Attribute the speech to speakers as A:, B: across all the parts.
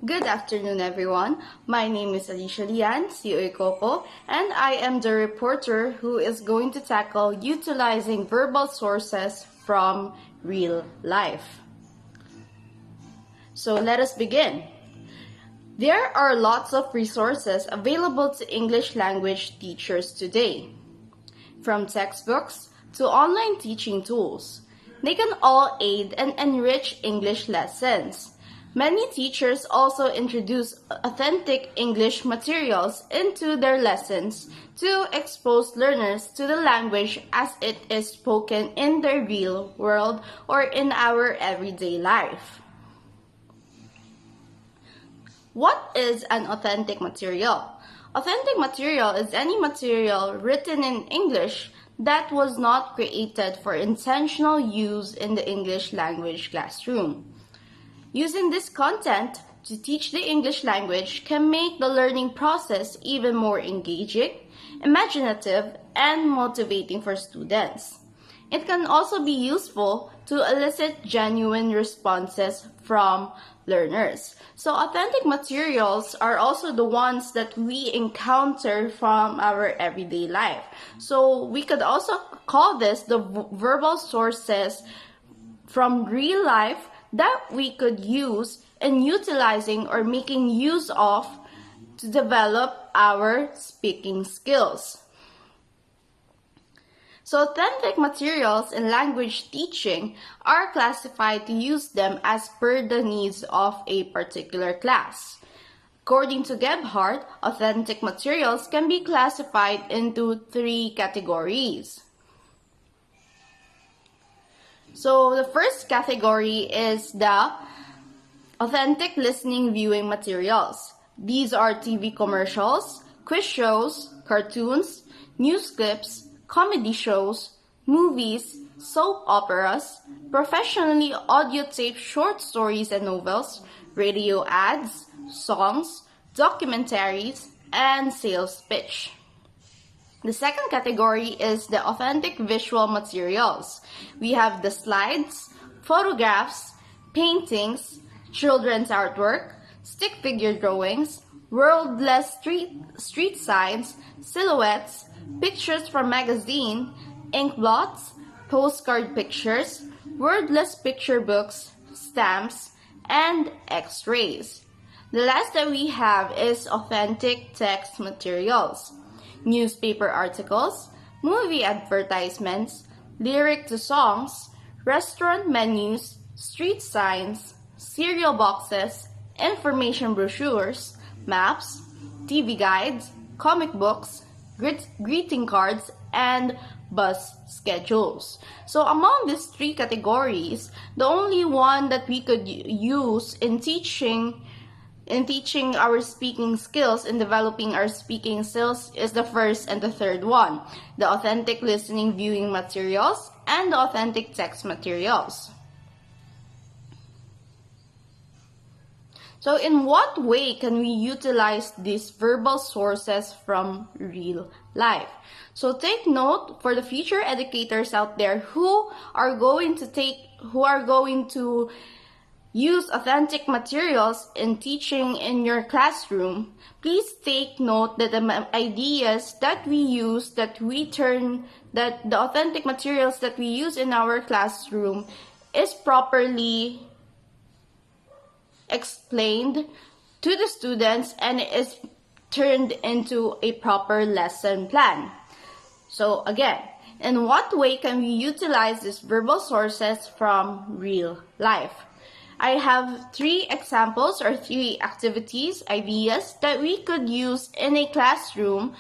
A: Good afternoon, everyone. My name is Alicia Lian, COE Coco, and I am the reporter who is going to tackle utilizing verbal sources from real life. So let us begin. There are lots of resources available to English language teachers today. From textbooks to online teaching tools, they can all aid and enrich English lessons. Many teachers also introduce authentic English materials into their lessons to expose learners to the language as it is spoken in the real world or in our everyday life. What is an authentic material? Authentic material is any material written in English that was not created for intentional use in the English language classroom. Using this content to teach the English language can make the learning process even more engaging, imaginative, and motivating for students. It can also be useful to elicit genuine responses from learners. So authentic materials are also the ones that we encounter from our everyday life. So we could also call this the verbal sources from real life that we could use in utilizing or making use of to develop our speaking skills. So authentic materials in language teaching are classified to use them as per the needs of a particular class. According to Gebhardt, authentic materials can be classified into 3 categories. So the first category is the authentic listening viewing materials. These are TV commercials, quiz shows, cartoons, news clips, comedy shows, movies, soap operas, professionally audio-taped short stories and novels, radio ads, songs, documentaries, and sales pitch. The second category is the authentic visual materials. We have the slides, photographs, paintings, children's artwork, stick figure drawings, wordless street signs, silhouettes, pictures from magazine, ink blots, postcard pictures, wordless picture books, stamps, and x-rays. The last that we have is authentic text materials. Newspaper articles, movie advertisements, lyric to songs, restaurant menus, street signs, cereal boxes, information brochures, maps, TV guides, comic books, greeting cards, and bus schedules. So among these 3 categories, the only one that we could use in teaching our speaking skills and developing our speaking skills is the first and the third one, the authentic listening viewing materials and the authentic text materials. So in what way can we utilize these verbal sources from real life? So take note for the future educators out there who are going to use authentic materials in teaching in your classroom. Please take note that the ideas that we use, that the authentic materials that we use in our classroom is properly explained to the students and is turned into a proper lesson plan. So again, in what way can we utilize these verbal sources from real life? I have 3 examples or 3 activities, ideas that we could use in a classroom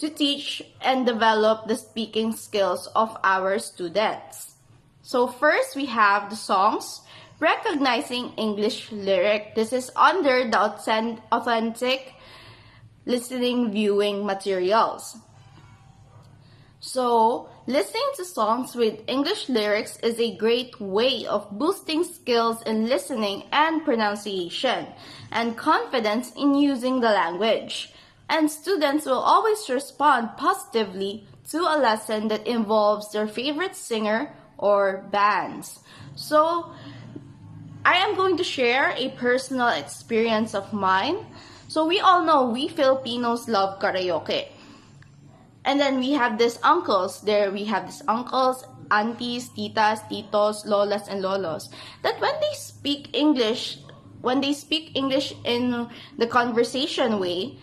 A: to teach and develop the speaking skills of our students. So first we have the songs, recognizing English lyric. This is under the authentic listening viewing materials. So, listening to songs with English lyrics is a great way of boosting skills in listening and pronunciation and confidence in using the language. And students will always respond positively to a lesson that involves their favorite singer or bands. So, I am going to share a personal experience of mine. So we all know we Filipinos love karaoke. And then we have these uncles. There we have these uncles, aunties, titas, titos, lolas, and lolos. That when they speak English in the conversation way,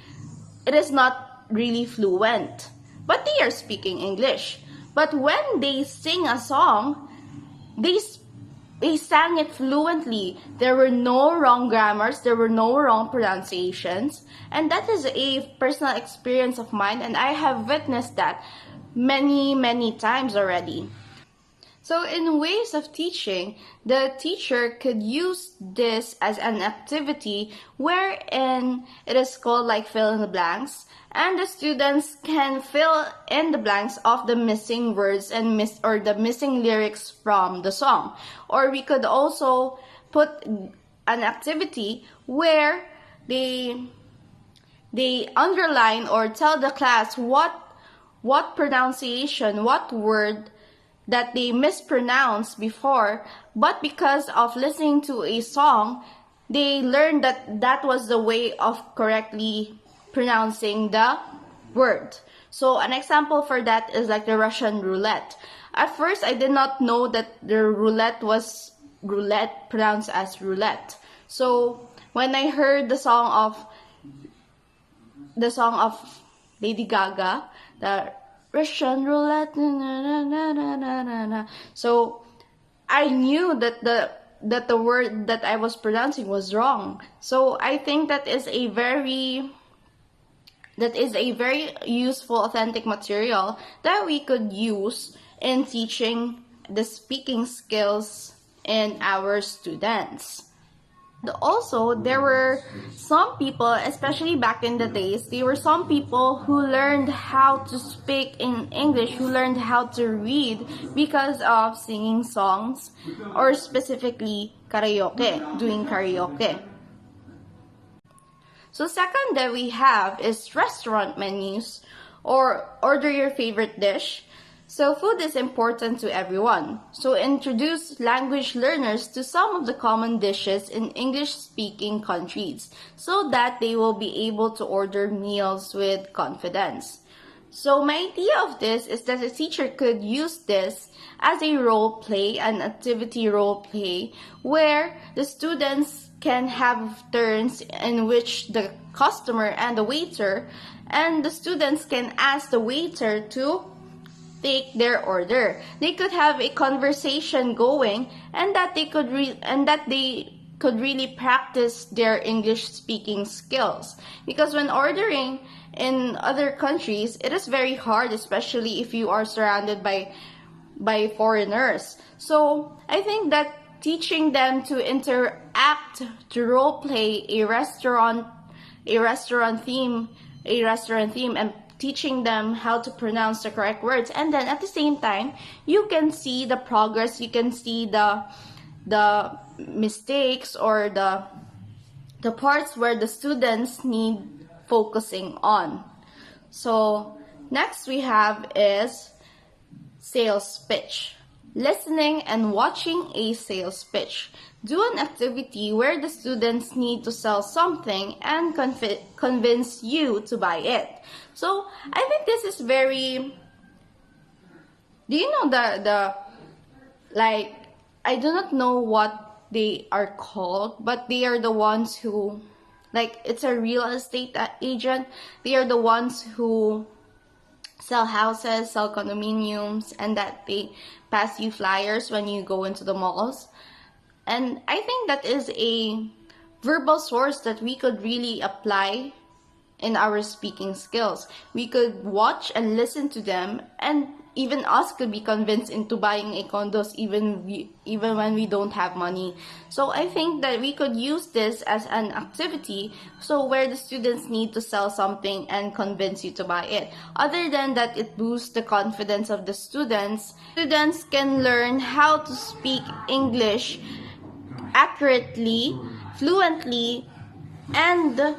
A: it is not really fluent. But they are speaking English. But when they sing a song, they sang it fluently. There were no wrong grammars, there were no wrong pronunciations. And that is a personal experience of mine, and I have witnessed that many, many times already. So in ways of teaching, the teacher could use this as an activity wherein it is called like fill in the blanks, and the students can fill in the blanks of the missing words and the missing lyrics from the song. Or we could also put an activity where they underline or tell the class what pronunciation, what word that they mispronounced before, but because of listening to a song, they learned that was the way of correctly pronouncing the word. So an example for that is like the Russian roulette. At first, I did not know that the roulette was roulette pronounced as roulette. So when I heard the song of Lady Gaga, the Russian roulette, na, na, na, na, na, na, na. So I knew that the word that I was pronouncing was wrong. So I think that is a very useful, authentic material that we could use in teaching the speaking skills in our students. Also, there were some people, especially back in the days, there were some people who learned how to speak in English, who learned how to read because of singing songs, or specifically karaoke, doing karaoke. So second that we have is restaurant menus, or order your favorite dish. So food is important to everyone. So introduce language learners to some of the common dishes in English-speaking countries so that they will be able to order meals with confidence. So my idea of this is that a teacher could use this as a role play, an activity role play, where the students can have turns in which the customer and the waiter, and the students can ask the waiter to take their order. They could have a conversation going, and that they could really practice their English speaking skills. Because when ordering in other countries, it is very hard, especially if you are surrounded by foreigners. So I think that teaching them to interact, to role play a restaurant theme, and teaching them how to pronounce the correct words, and then at the same time you can see the progress, you can see the mistakes or the parts where the students need focusing on. So next we have is sales pitch. Listening and watching a sales pitch. Do an activity where the students need to sell something and convince you to buy it. So I think this is very, do you know I do not know what they are called, but they are the ones who, like, it's a real estate agent. They are the ones who sell houses, sell condominiums, and that they pass you flyers when you go into the malls. And I think that is a verbal source that we could really apply in our speaking skills. We could watch and listen to them, and even us could be convinced into buying a condos even when we don't have money. So I think that we could use this as an activity, so where the students need to sell something and convince you to buy it. Other than that, it boosts the confidence of the students. Students can learn how to speak English accurately, fluently, and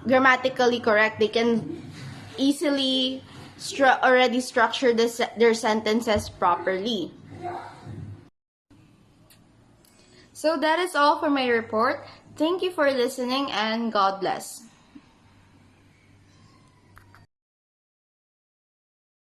A: grammatically correct. They can easily already structure their sentences properly. So that is all for my report. Thank you for listening and God bless.